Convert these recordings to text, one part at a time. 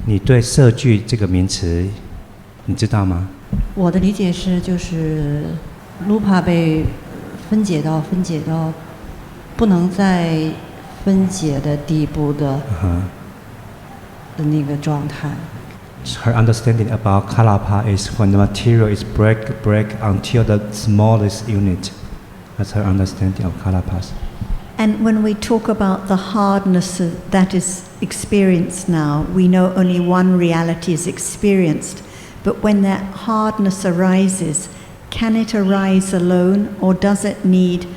你对色聚这个名词你知道吗？我的理解是，就是卢帕被分解到不能再分解的地步的那个状态。Her understanding about kalapa is when the material is break until the smallest unit. That's her understanding of kalapas. And when we talk about the hardness that is experienced now, we know only one reality is experienced. But when that hardness arises, can it arise alone, or does it need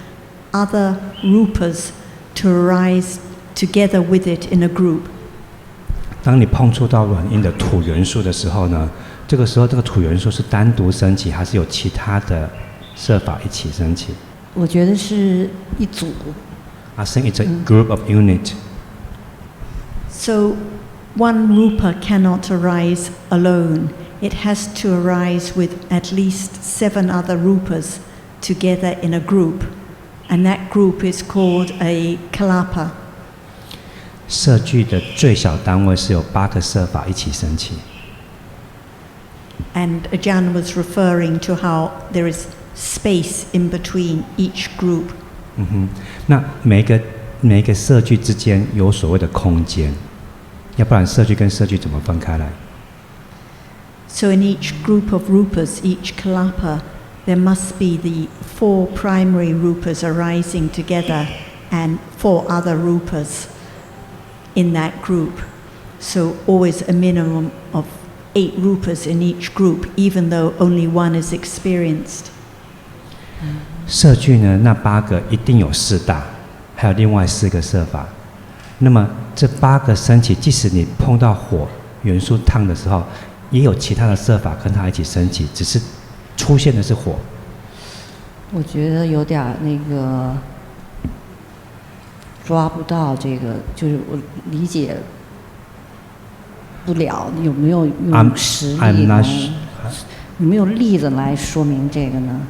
other rupas to arise together with it in a group? 当你碰触到软硬的土元素的时候呢，这个时候这个土元素是单独升起，还是有其他的色法一起升起？我觉得是一组。I think it's a group of unit. So one rupa cannot arise alone. It has to arise with at least 7 other rupas together in a group, and that group is called a kalapa. 色聚的最小单位是有8个色法一起升起。And Ajahn was referring to how there is space in between each group. 那每一个色聚之间有所谓的空间，要不然色聚跟色聚怎么分开来？ So in each group of rupas, each kalapa, there must be the 4 primary rupas arising together and 4 other rupas in that group. So always a minimum of 8 rupas in each group, even though only one is experienced. 色聚呢，那8个一定有4大，还有另外4个色法。那么这8个升起，即使你碰到火元素烫的时候，也有其他的色法跟它一起升起，只是出现的是火。我觉得有点那个抓不到这个，就是我理解不了，有没有用实例呢？有没有例子来说明这个呢？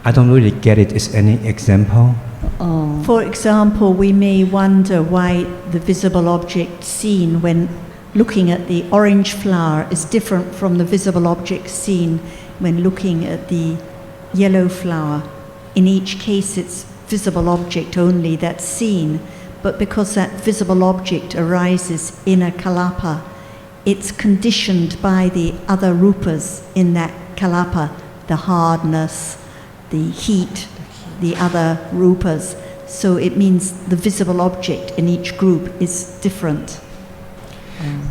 I don't really get it. Is any example? For example, we may wonder why the visible object seen when looking at the orange flower is different from the visible object seen when looking at the yellow flower. In each case, it's visible object only that's seen, but because that visible object arises in a kalapa, it's conditioned by the other rupas in that kalapa, the hardness, the heat, the other rupas. So it means the visible object in each group is different.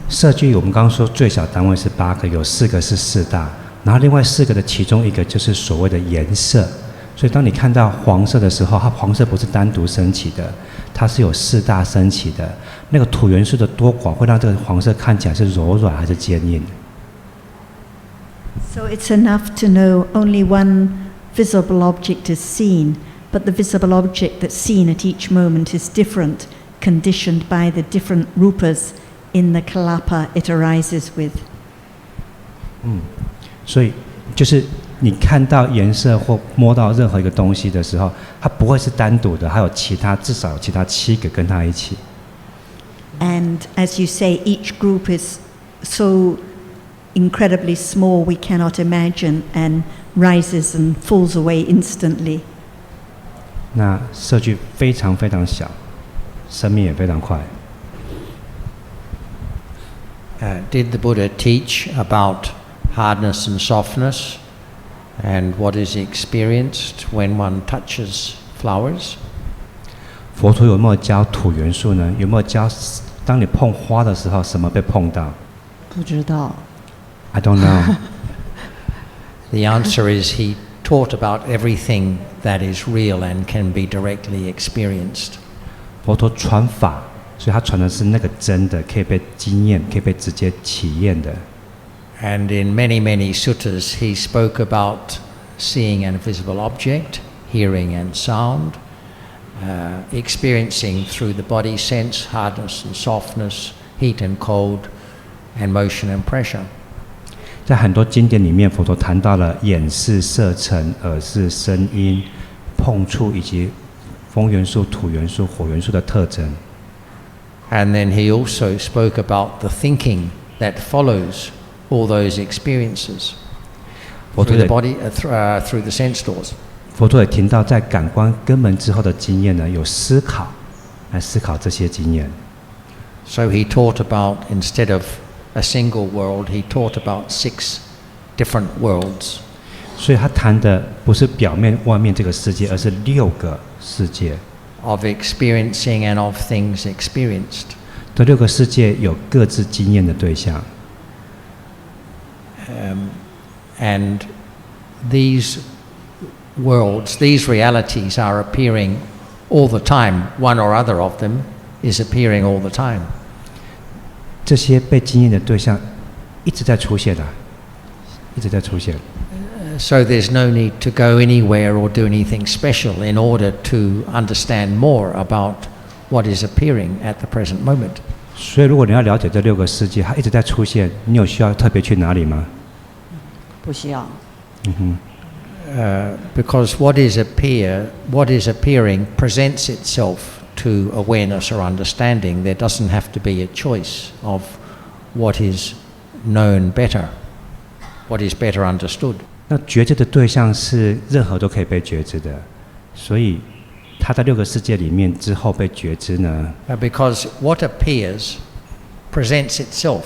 色聚我们刚刚说最小单位是8个，有4个是4大，然后另外4个的其中一个就是所谓的颜色。所以当你看到黄色的时候，它黄色不是单独升起的，它是有4大升起的。那个土元素的多寡会让这个黄色看起来是柔软还是坚硬。So it's enough to know only one visible object is seen, but the visible object that's seen at each moment is different, conditioned by the different rupas in the kalapa it arises with. 所以就是你看到颜色或摸到任何一个东西的时候，它不会是单独的，还有至少有其他7个跟它一起。And as you say, each group is so incredibly small we cannot imagine, and rises and falls away instantly. 那色聚非常非常小，生命也非常快。Did the Buddha teach about hardness and softness, and what is experienced when one touches flowers? 佛陀有没有教土元素呢？有没有教当你碰花的时候，什么被碰到？不知道。I don't know. The answer is he taught about everything that is real and can be directly experienced. 佛陀传法，所以他传的是那个真的，可以被经验，可以被直接体验的。And in many, many suttas, he spoke about seeing an invisible object, hearing and sound, experiencing through the body sense hardness and softness, heat and cold, and motion and pressure. 在很多经典里面，佛陀谈到了眼视、色尘、耳视、声音、碰触以及风元素、土元素、火元素的特征。And then he also spoke about the thinking that follows all those experiences 佛陀 through 也 the body, through the sense doors. 佛陀也提到，在感官根门之后的经验呢，有思考，来思考这些经验。So he taught about, instead of a single world, he taught about 6 different worlds. 所以他谈的不是表面外面这个世界，而是6个世界。Of experiencing and of things experienced. 这6个世界有各自经验的对象。And these worlds, these realities are appearing all the time. One or other of them is appearing all the time. 这些被经验的对象一直在出现一直在出现。So there's no need to go anywhere or do anything special in order to understand more about what is appearing at the present moment. 所以如果你要了解这6个世界，它一直在出现，你有需要特别去哪里吗？不需要。Because what is appearing presents itself to awareness or understanding. There doesn't have to be a choice of what is known better, what is better understood. 那觉知的对象是任何都可以被觉知的，所以它在6个世界里面之后被觉知呢？ Because what appears presents itself.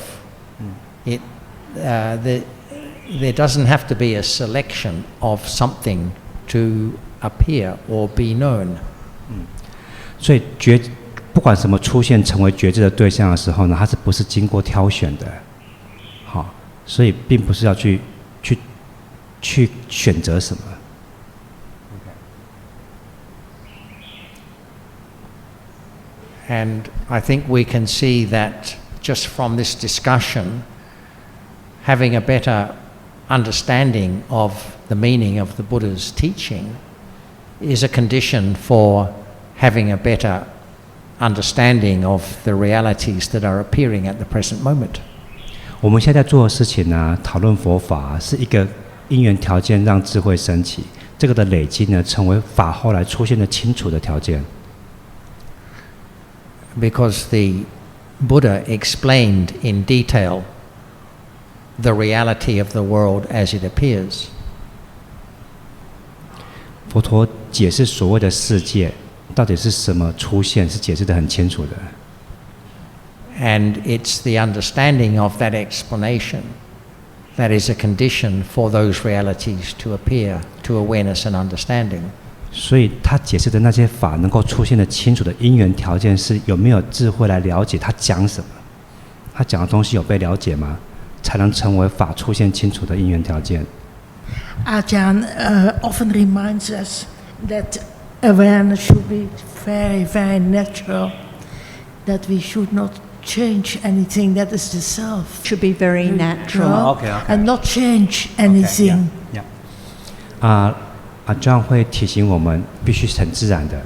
There doesn't have to be a selection of something to appear or be known. 所以不管什么出现成为觉知的对象的时候呢，它是不是经过挑选的？好，所以并不是要去选择什么。And I think we can see that just from this discussion, having a better understanding of the meaning of the Buddha's teaching is a condition for having a better understanding of the realities that are appearing at the present moment. 我们现在做的事情呢，讨论佛法是一个因缘条件，让智慧升起。这个的累积呢，成为法后来出现的清楚的条件。Because the Buddha explained in detail the reality of the world as it appears. 佛陀解释所谓的世界到底是什么出现，是解释得很清楚的。And it's the understanding of that explanation that is a condition for those realities to appear to awareness and understanding. 所以他解释的那些法能够出现的清楚的因缘条件是有没有智慧来了解他讲什么，他讲的东西有被了解吗？才能成为法出现清楚的因缘条件。Ajahn often reminds us that awareness should be very, very natural, that we should not change anything that is the self. Should be very natural. And not change anything. John 会提醒我们，必须很自然的，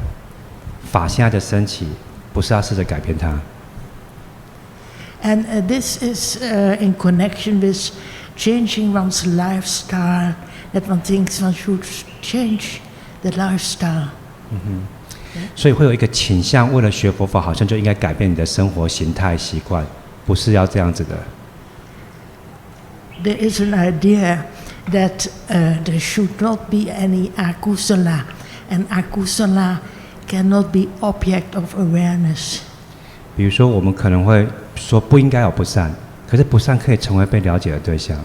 法现在的升起，不是要试着改变它。And this is in connection with changing one's lifestyle, that one thinks one should change the lifestyle. 所以会有一个倾向，为了学佛法，好像就应该改变你的生活形态习惯，不是要这样子的。There is an idea that there should not be any akusala, and akusala cannot be object of awareness. 比如说，我们可能会说不应该有不善，可是不善可以成为被了解的对象。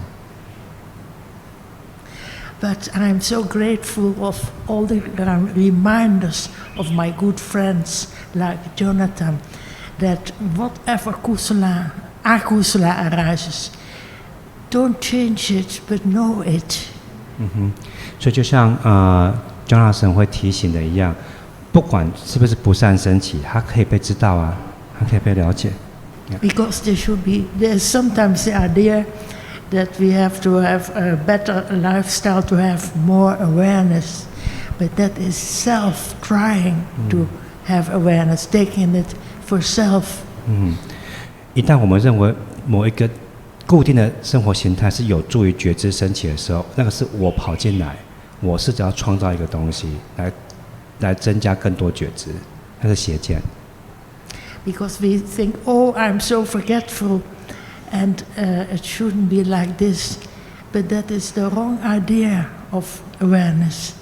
But I'm so grateful of all the reminders of my good friends like Jonathan, that whatever akusala arises, don't change it, but know it. 所以就像Jonathan 会提醒的一样，不管是不是不善升起，它可以被知道啊，它可以被了解。Because there's sometimes the idea that we have to have a better lifestyle to have more awareness, but that is self trying to have awareness, taking it for self. 一旦我们认为某一个固定的生活形态是有助于觉知升起的时候，那个是我跑进来，我试着要创造一个东西来增加更多觉知，那是邪见。Because we think, oh, I'm so forgetful, and it shouldn't be like this. But that is the wrong idea of awareness.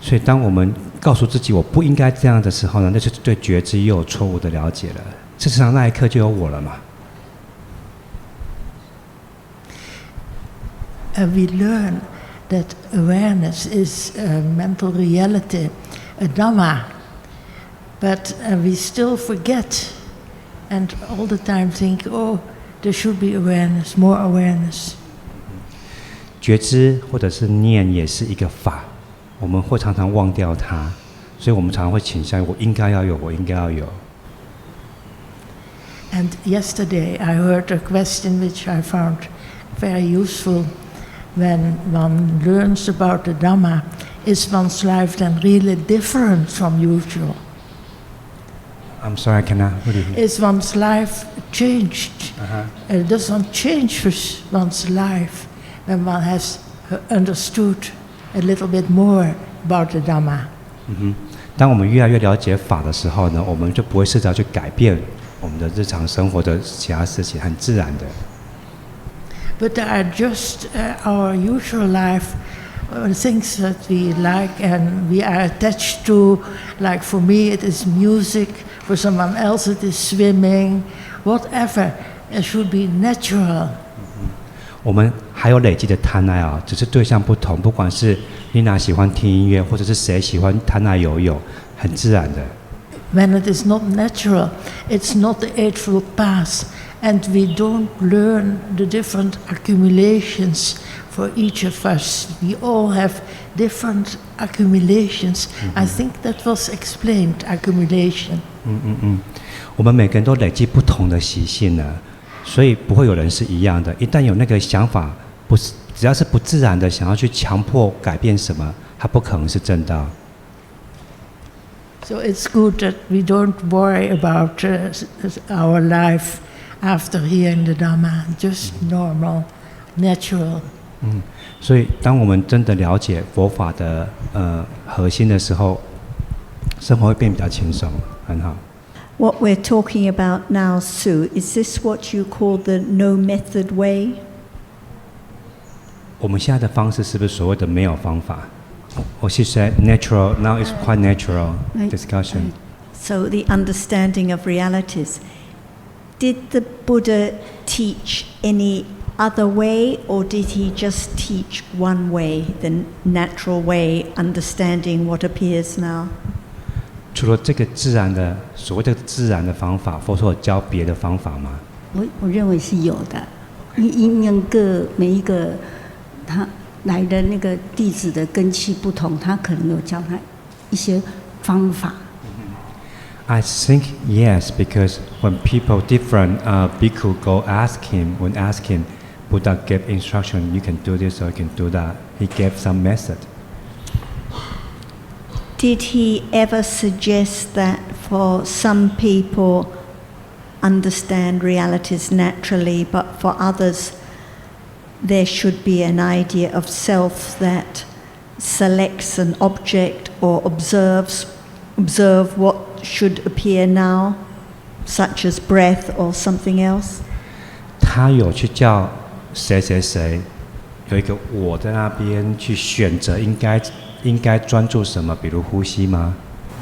所以当我们告诉自己我不应该这样的时候呢，那就是对觉知又有错误的了解了。事实上那一刻就有我了嘛。We learn that awareness is a mental reality, a Dhamma, but we still forget and all the time think, oh, there should be awareness, more awareness. 觉知或者是念也是一个法，我们会常常忘掉它，所以我们常常会倾向于我应该要有，我应该要有。And yesterday I heard a question which I found very useful. When one learns about the Dhamma, is one's life then really different from usual? I'm sorry, what do you mean? Is one's life changed? Does one change one's life when one has understood a little bit more about the Dhamma? 当我们越来越了解法的时候呢，我们就不会试着去改变我们的日常生活的其他事情，很自然的。But there are just our usual life things that we like and we are attached to. Like for me it is music, for someone else it is swimming, whatever. It should be natural. 我们还有累积的贪爱啊，只是对象不同，不管是丽娜喜欢听音乐，或者是谁喜欢贪爱游泳，很自然的。When it is not natural, it's not the Eightfold Path, and we don't learn the different accumulations for each of us. We all have different accumulations. I think that was explained, accumulation. 我们每个人都累积不同的习性呢，所以不会有人是一样的。一旦有那个想法，不是只要是不自然的，想要去强迫改变什么，它不可能是正道。So it's good that we don't worry about our life after hearing the Dhamma, just normal, natural. 所以当我们真的了解佛法的核心的时候，生活会变比较轻松，很好。What we're talking about now, Sue, is this what you call the no method way? 我们现在的方式是不是所谓的没有方法？Or she said natural, now it's quite natural discussion. So the understanding of realities. Did the Buddha teach any other way, or did he just teach one way, the natural way, understanding what appears now? 除了这个自然的所谓的自然的方法，佛陀有教别的方法吗？我认为是有的，因每一个他来的那个弟子的根器不同，他可能有教他一些方法。I think yes, because when people different bhikkhu go ask him, Buddha gave instruction, you can do this or you can do that. He gave some method. Did he ever suggest that for some people understand realities naturally, but for others there should be an idea of self that selects an object or observe what should appear now, such as breath or something else? 他有去叫谁有一个我在那边去选择应该专注什么，比如呼吸吗？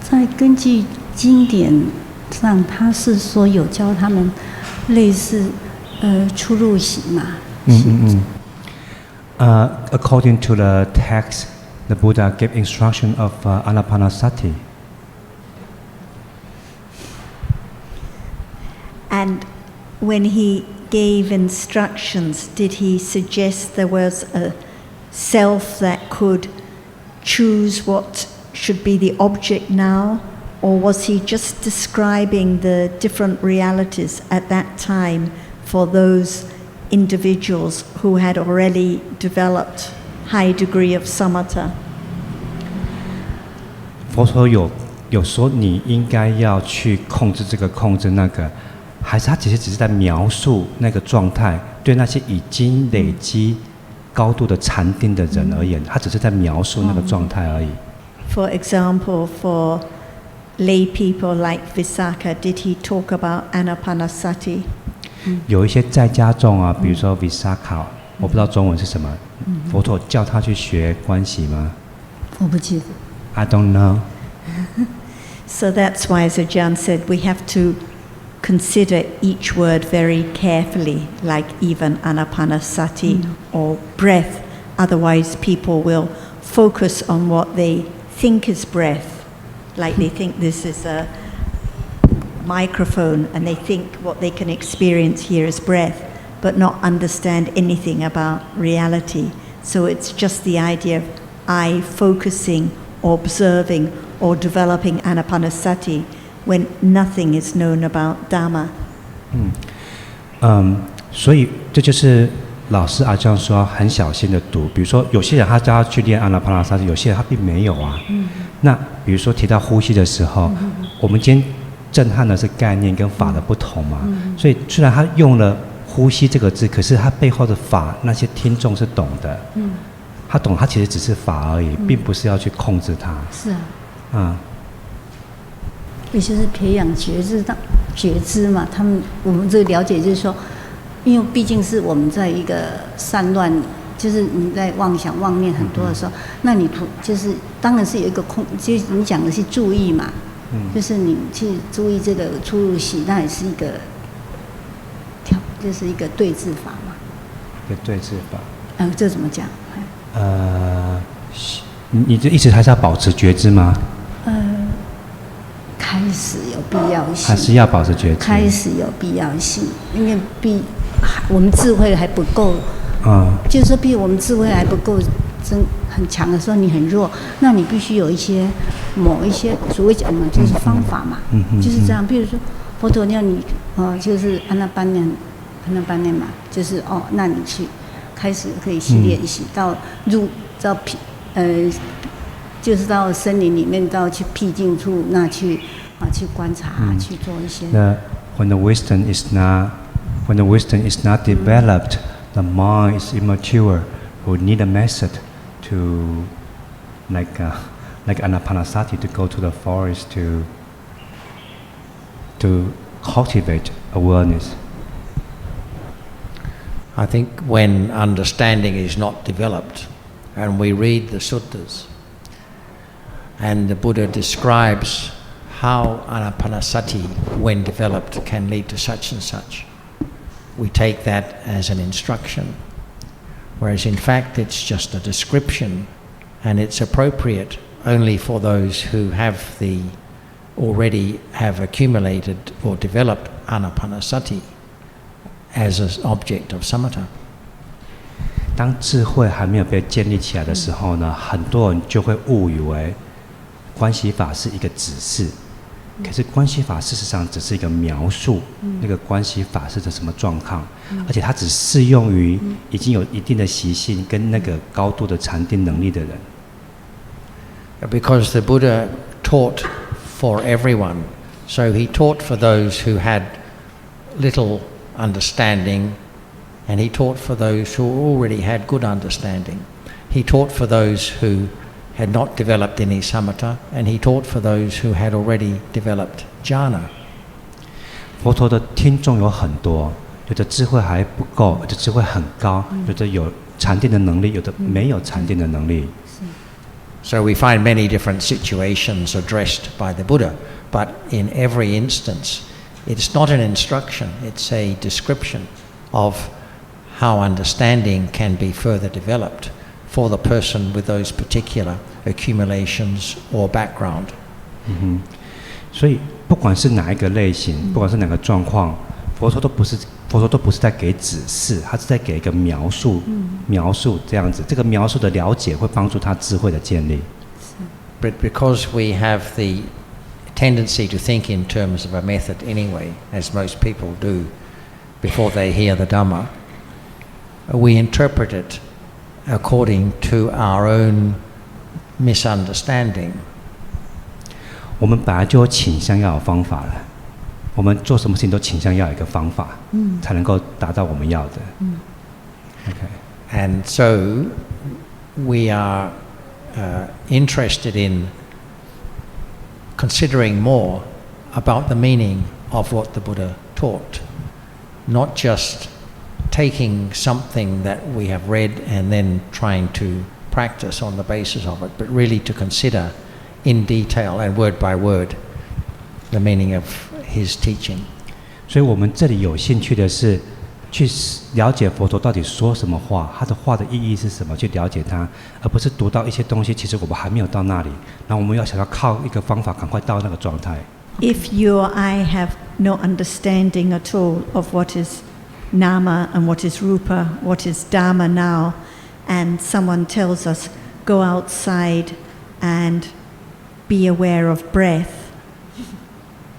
在根据经典上，他是说有教他们类似出入行嘛。According to the text, the Buddha gave instruction of Anapanasati. And when he gave instructions, did he suggest there was a self that could choose what should be the object now? Or was he just describing the different realities at that time for those individuals who had already developed high degree of samatha? 佛陀有说你应该要去控制这个控制那个，还是他只是在描述那个状态，对那些已经累积高度的禅定的人而言，他只是在描述那个状态而已。For example, for lay people like Visakha, did he talk about Anapanasati? 有一些在家众啊，比如说 Visakha，我不知道中文是什么，佛陀叫他去学观息吗？我不记得。I don't know. So that's why, as Ajahn said, we have to consider each word very carefully, like even anapanasati or breath. Otherwise, people will focus on what they think is breath, like they think this is a microphone and they think what they can experience here is breath, but not understand anything about reality. So it's just the idea of I focusing or observing or developing anapanasati when nothing is known about Dhamma. 所以这就是老师阿江说很小心的读。比如说有些人他叫他去练阿那帕那萨提，有些人他并没有啊。那比如说提到呼吸的时候，我们今天震撼的是概念跟法的不同嘛。所以虽然他用了呼吸这个字，可是他背后的法那些听众是懂的。他懂，他其实只是法而已，并不是要去控制它。是啊。也就是培养觉知嘛。我们这个了解就是说，因为毕竟是我们在一个散乱，就是你在妄想妄念很多的时候，那你就是当然是有一个就是你讲的是注意嘛，就是你去注意这个出入息，那也是一个就是一个对治法嘛。一个对治法。这怎么讲？你的意思还是要保持觉知吗？开始有必要性，还是要保持觉知？开始有必要性，因为我们智慧还不够。就是说，比如我们智慧还不够很强的时候，你很弱，那你必须有某一些所谓讲嘛，就是方法嘛，就是这样。比如说佛陀要你就是阿那般念嘛，就是那你去开始可以去练习到就是到森林里面，到去僻静处，那去观察，去做一些。When the wisdom is not developed, the mind is immature. We need a method to, like anapanasati, to go to the forest to cultivate awareness. I think when understanding is not developed, and we read the suttas, and the Buddha describes how anapanasati, when developed, can lead to such and such, we take that as an instruction, whereas in fact it's just a description, and it's appropriate only for those who already have accumulated or developed anapanasati as an object of samatha. 当智慧还没有被建立起来的时候呢，很多人就会误以为观息法是一个指示，可是观息法事实上只是一个描述，那个观息法是什么状况，而且它只适用于已经有一定的习性跟那个高度的禅定能力的人。Because the Buddha taught for everyone, so he taught for those who had little understanding, and he taught for those who already had good understanding. He taught for those who had not developed any samatha, and he taught for those who had already developed jhana. 佛陀的听众有很多，有的智慧还不够，有的智慧很高，有的有禅定的能力，有的没有禅定的能力。So we find many different situations addressed by the Buddha, but in every instance, it's not an instruction, it's a description of how understanding can be further developed for the person with those particular accumulations or background. 所以不管是哪一个类型，不管是哪个状况，佛陀都不是在给指示，他是在给一个描述，描述这样子，这个描述的了解会帮助他智慧的建立。But because we have the tendency to think in terms of a method anyway, as most people do before they hear the Dhamma, we interpret it according to our own misunderstanding. 我们本来就有倾向要有方法了，我们做什么事情都倾向要有一个方法，才能够达到我们要的。Okay. And so we are interested in considering more about the meaning of what the Buddha taught. not just taking something that we have read and then trying to practice on the basis of it, but really to consider in detail and word by word the meaning of his teaching. 所以我们这里有兴趣的是去了解佛陀到底说什么话，他的话的意义是什么，去了解它，而不是读到一些东西，其实我们还没有到那里，然后我们要想要靠一个方法赶快到那个状态。If you or I have no understanding at all of what is nama and what is rupa, what is dharma now, and someone tells us, go outside and be aware of breath,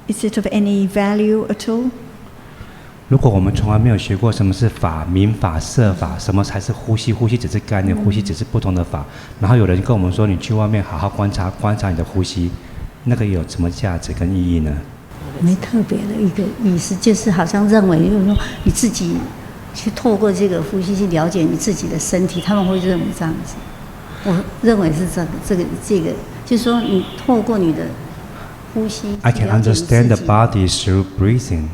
is it of any value at all? 如果我们从来没有学过什么是法、民法、摄法，什么才是呼吸，呼吸只是概念，呼吸只是不同的法，然后有人跟我们说你去外面好好观察你的呼吸，那个有什么价值跟意义呢？没特别的一个意思，就是好像认为就是说你自己去透过这个呼吸去了解你自己的身体，他们会认为这样子。我认为是这个，就是说你透过你的呼吸 I can understand the body through breathing.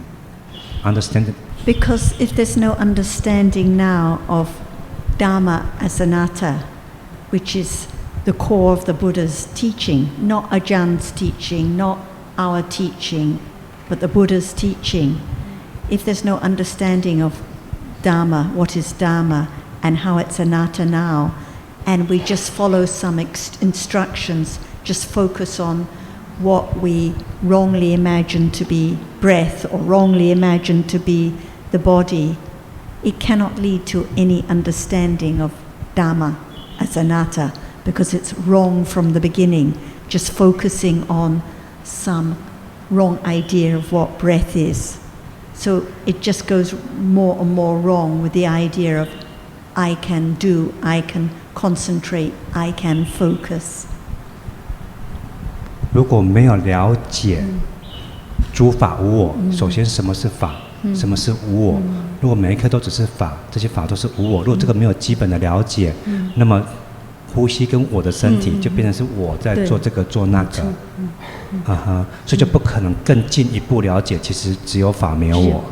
Understand it. Because if there's no understanding now of Dhamma as anatta, which is the core of the Buddha's teaching, not Ajahn's teaching, not our teaching, but the Buddha's teaching, if there's no understanding of Dhamma, what is Dhamma, and how it's anatta now, and we just follow some instructions, just focus on what we wrongly imagine to be breath or wrongly imagine to be the body, it cannot lead to any understanding of Dhamma as anatta, because it's wrong from the beginning, just focusing on some wrong idea of what breath is. So it just goes more and more wrong with the idea of I can do, I can concentrate, I can focus. 如果没有了解诸法无我，首先什么是法，什么是无我？如果每一刻都只是法，这些法都是无我，如果这个没有基本的了解，那么呼吸跟我的身体就变成是我在做这个做那个，所以就不可能更进一步了解，其实只有法没有我。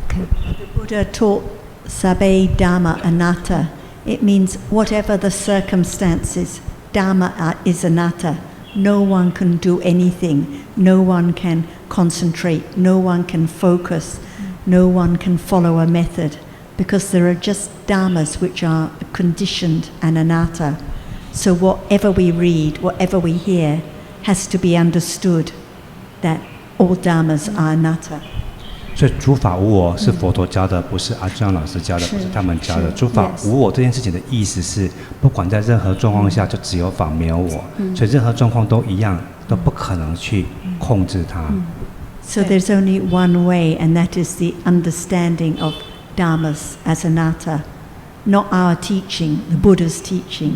The Buddha taught Sabbe Dhamma Anatta. It means whatever the circumstances, Dhamma is anatta. No one can do anything. No one can concentrate. No one can focus. No one can follow a method, because there are just dhammas which are conditioned and anatta. So whatever we read, whatever we hear, has to be understood that all dhammas are anatta. 所以诸法无我是佛陀教的，不是阿江老师教的，不是他们教的。诸法无我这件事情的意思是，不管在任何状况下，就只有法没有我，所以任何状况都一样，都不可能去控制它。So there's only one way, and that is the understanding of dhammas as anatta, not our teaching, the Buddha's teaching.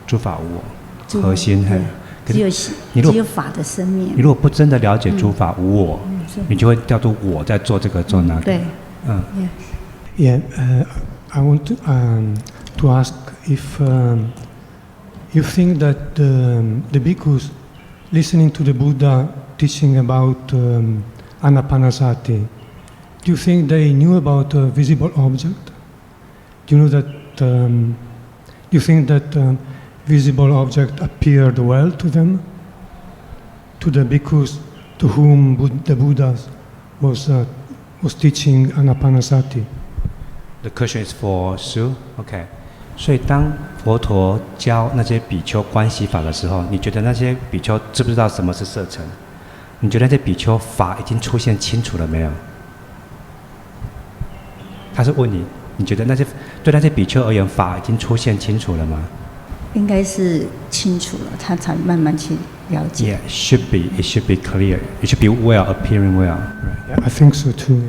诸法无我，核心很。只有法的生命。你如果不真的了解诸法无我，你就会掉入我在做这个做那个。对，Yeah, I want to ask if you think that the bhikkhus listening to the Buddha teaching about Anapanasati, do you think they knew about a visible object? Do you know that? Do you think that visible object appeared well to them, to the bhikkhus to whom the Buddha was teaching Anapanasati? The question is for Sue. Okay. 所以当佛陀教那些比丘观息法的时候，你觉得那些比丘知不知道什么是色尘？你觉得那些比丘法已经出现清楚了没有？他是问你，你觉得对那些比丘而言，法已经出现清楚了吗？应该是清楚了，他才慢慢去了解。Yeah, it should be clear. It should be well, appearing well. Yeah, I think so too.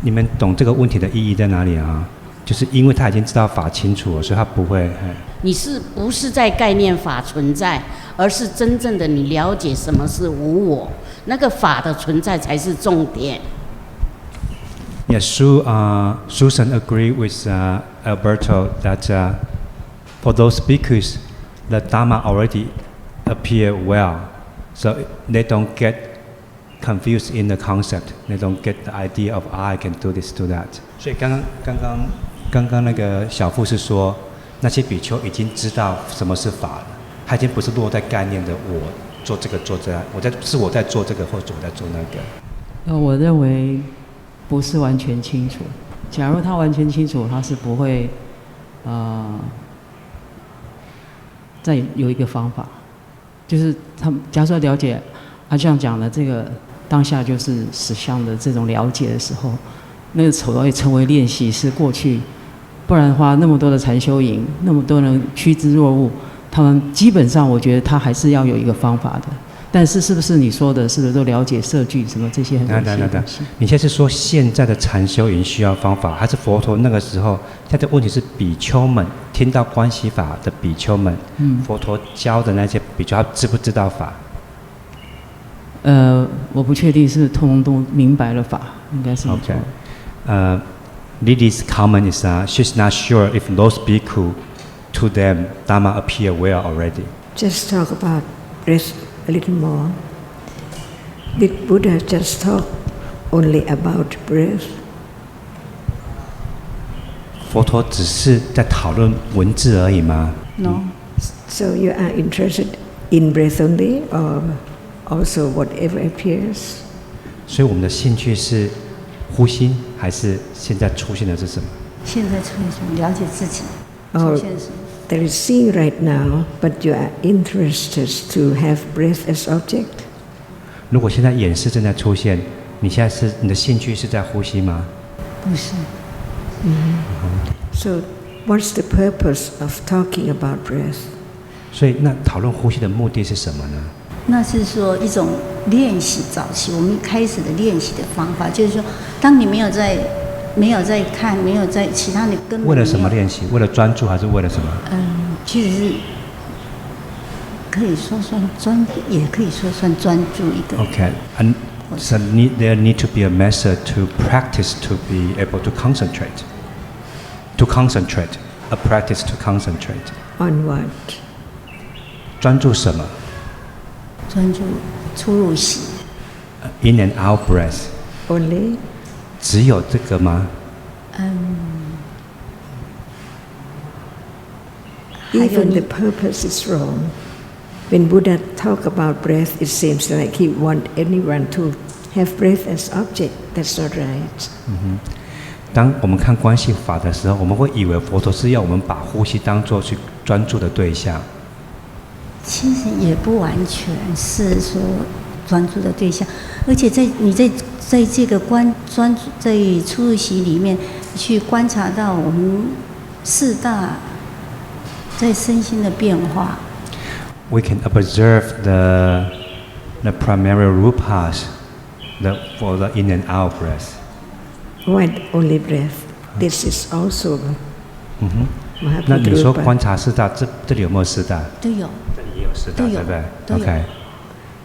你们懂这个问题的意义在哪里啊？就是因为他已经知道法清楚了，所以他不会。你是不是在概念法存在，而是真正的你了解什么是无我，那个法的存在才是重点。Yeah, Susan agreed with Alberto that for those bhikkhus, the Dhamma already appear well, so they don't get confused in the concept. They don't get the idea of I can do this, do that. 所以刚刚那个小富是说，那些比丘已经知道什么是法了，他已经不是落在概念的我做这个做这样，我在做这个或者我在做那个。我认为不是完全清楚。假如他完全清楚，他是不会再有一个方法，就是他假如说了解阿酱讲的这个当下就是实相的这种了解的时候，那个会成为练习是过去，不然的话那么多的禅修营，那么多人趋之若鹜，他们基本上我觉得他还是要有一个方法的。但是是不是你说的，是不是都了解摄具什么这些很多东西？你现在是说现在的禅修营需要方法，还是佛陀那个时候？现在问题是比丘们听到关系法的比丘们，佛陀教的那些比丘，他知不知道法？我不确定是通通都明白了法，应该是。Okay. Lily's comment is she's not sure if those bhikkhu, to them, Dhamma appear well already. Just talk about breath a little more. Did Buddha just talk only about breath? 佛陀只是在讨论文字而已吗 No. So you are interested in breath only, or also whatever appears? 所以我们的兴趣是呼吸，还是现在出现的是什么？现在出现什么？了解自己。出现什么？ There is seeing right now, but you are interested to have breath as object. 如果现在眼识正在出现，你的兴趣是在呼吸吗？不是。So, what's the purpose of talking about breath? 所以，那讨论呼吸的目的是什么呢？那是说一种练习早期，我们开始的练习的方法，就是说，当你没有在看，没有在其他的根本。为了什么练习？为了专注还是为了什么？其实是可以说算专，也可以说算专注一个。Okay, and so there need to be a method to practice to be able to concentrate. To concentrate, a practice to concentrate. On what? 专注什么？专注出入息。In and out breath. Only? 只有这个吗？Even the purpose is wrong. When Buddha talk about breath, it seems like he want anyone to have breath as object. That's not right. 当我们看关系法的时候，我们会以为佛陀是要我们把呼吸当作去专注的对象。其实也不完全是说专注的对象，而且在这个专注在出入息里面去观察到我们四大在身心的变化。We can observe the primary rupas for the in and out breath. Why only breath? This is also. 那你说观察四大，这里有没有四大？都有。这里也有四大，对不对 ？OK.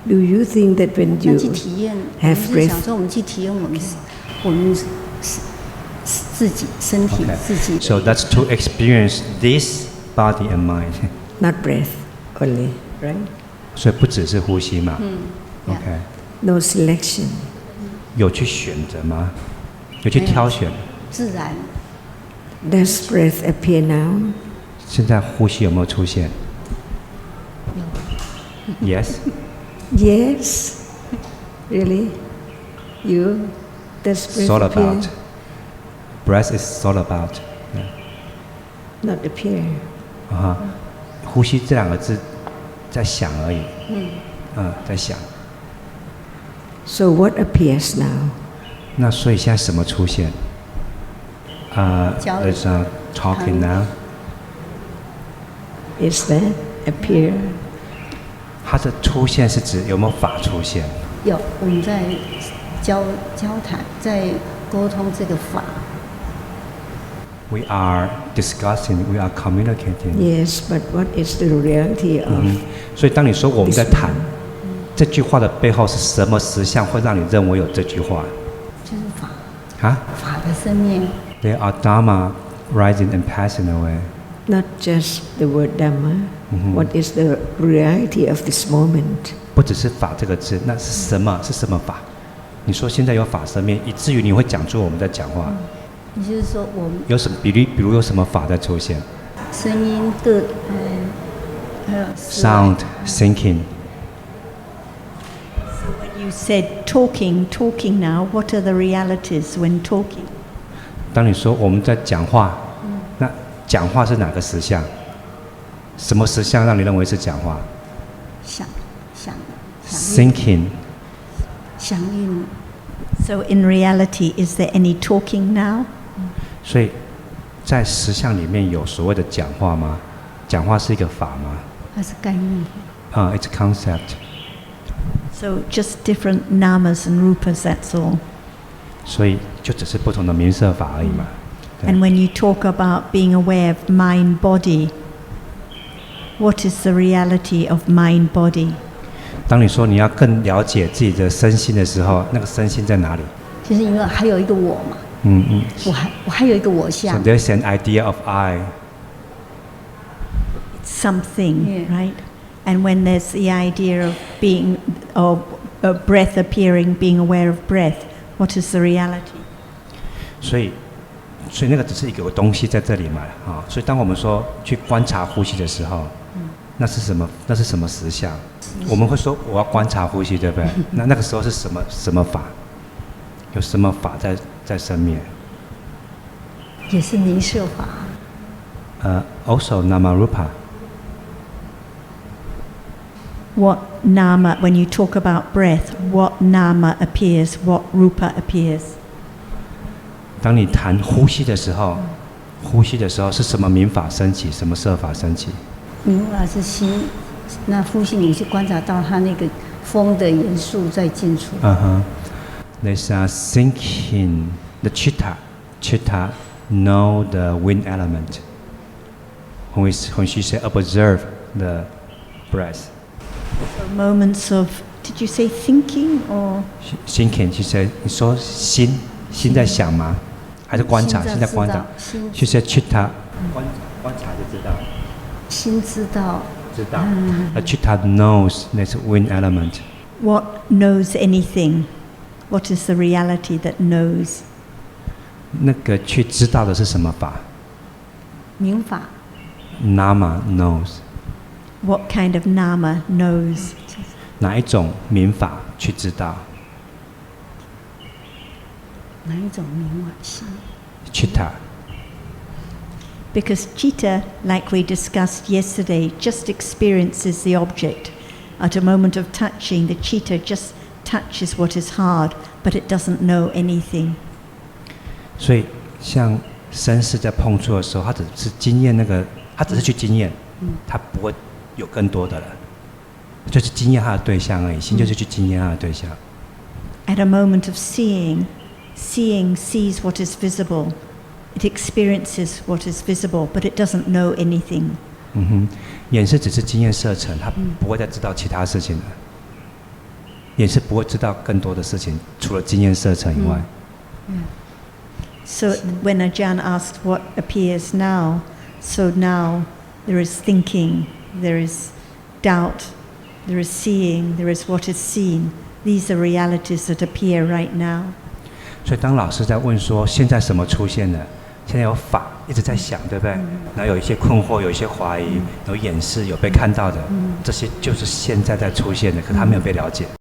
Do you think that when you 去体验， have 我们是想说我们去体验我们自己身体自己。So that's to experience this body and mind. Not breath only, right? 所以不只是呼吸嘛。OK. No selection. 有去选择吗？有去挑选？自然。Does breath appear now? 现在呼吸有没有出现？有。Yes. Yes. Really? You? Does breath all appear? about. Breath is all about. Not appear. 呼吸这两个字在想而已。在想。So what appears now? 那所以现在什么出现？There's talking now. Is that appear? 它的出现是指有没有法出现？有，我们在交谈，在沟通这个法。We are discussing, we are communicating. Yes, but what is the reality of? 所以当你说我们在谈这句话的背后是什么实相，会让你认为有这句话？就是法。法的生命。They are Dhamma rising and passing away. Not just the word Dhamma. What is the reality of this moment? 不只是法这个字，那是什么？是什么法？你说现在有法生灭，以至于你会讲出我们在讲话。也就是说，我们有什么比如有什么法在出现？声音的还有sound thinking。 You said talking now. What are the realities when talking? 当你说我们在讲话，那讲话是哪个实相？什么实相让你认为是讲话？想 Thinking。 响应。 So in reality, is there any talking now? 所以在实相里面有所谓的讲话吗？讲话是一个法吗？它是概念。It's a concept. So just different namas and rupas, that's all. 所以就只是不同的名色法而已嘛。And when you talk about being aware of mind body, what is the reality of mind body? 当你说你要更了解自己的身心的时候，那个身心在哪里？就是因为还有一个我嘛。我还有一个我相。So there's an idea of I. Something, right? And when there's the idea of being, of breath appearing, being aware of breath, what is the reality? 所以那个只是一个东西在这里嘛，所以当我们说去观察呼吸的时候，那是什么？那是什么实相？我们会说我要观察呼吸，对不对？那个时候是什么法？有什么法在生灭？也是名色法。Also nama rupa. What nama, when you talk about breath, what nama appears, what rupa appears? 当你谈呼吸的时候，是什么名法升起，什么色法升起？名法是心，那呼吸你去观察到它那个风的元素在进出。There's a thinking, the chitta know the wind element. When she said observe the breath. So moments of, did you say thinking or? Thinking, she said, 你说心在想吗？还是观察？心在观察。She said chitta, 观察就知道。心知道。知道。A chitta knows there's wind element. What knows anything? What is the reality that knows? 那个去知道的是什么法？名法。Nama knows. What kind of nama knows? 哪一种名法去知道？哪一种名法心 ？Chitta. Because chitta, like we discussed yesterday, just experiences the object. At a moment of touching, the chitta just touches what is hard, but it doesn't know anything. 所以，像身世在碰触的时候，他只是经验那个，他只是去经验，他不会有更多的了，就是经验他的对象而已。心就是去经验他的对象。At a moment of seeing sees what is visible. It experiences what is visible, but it doesn't know anything. 眼是只是经验色尘，他不会再知道其他事情了。眼是不会知道更多的事情，除了经验色尘以外。So when Ajahn asked what appears now, so now there is thinking, there is doubt, there is seeing, there is what is seen. These are realities that appear right now. 所以当老师在问说现在什么出现了，现在有法一直在想，对不对？然后有一些困惑，有一些怀疑，有掩饰，有被看到的，这些就是现在在出现的，可他没有被了解。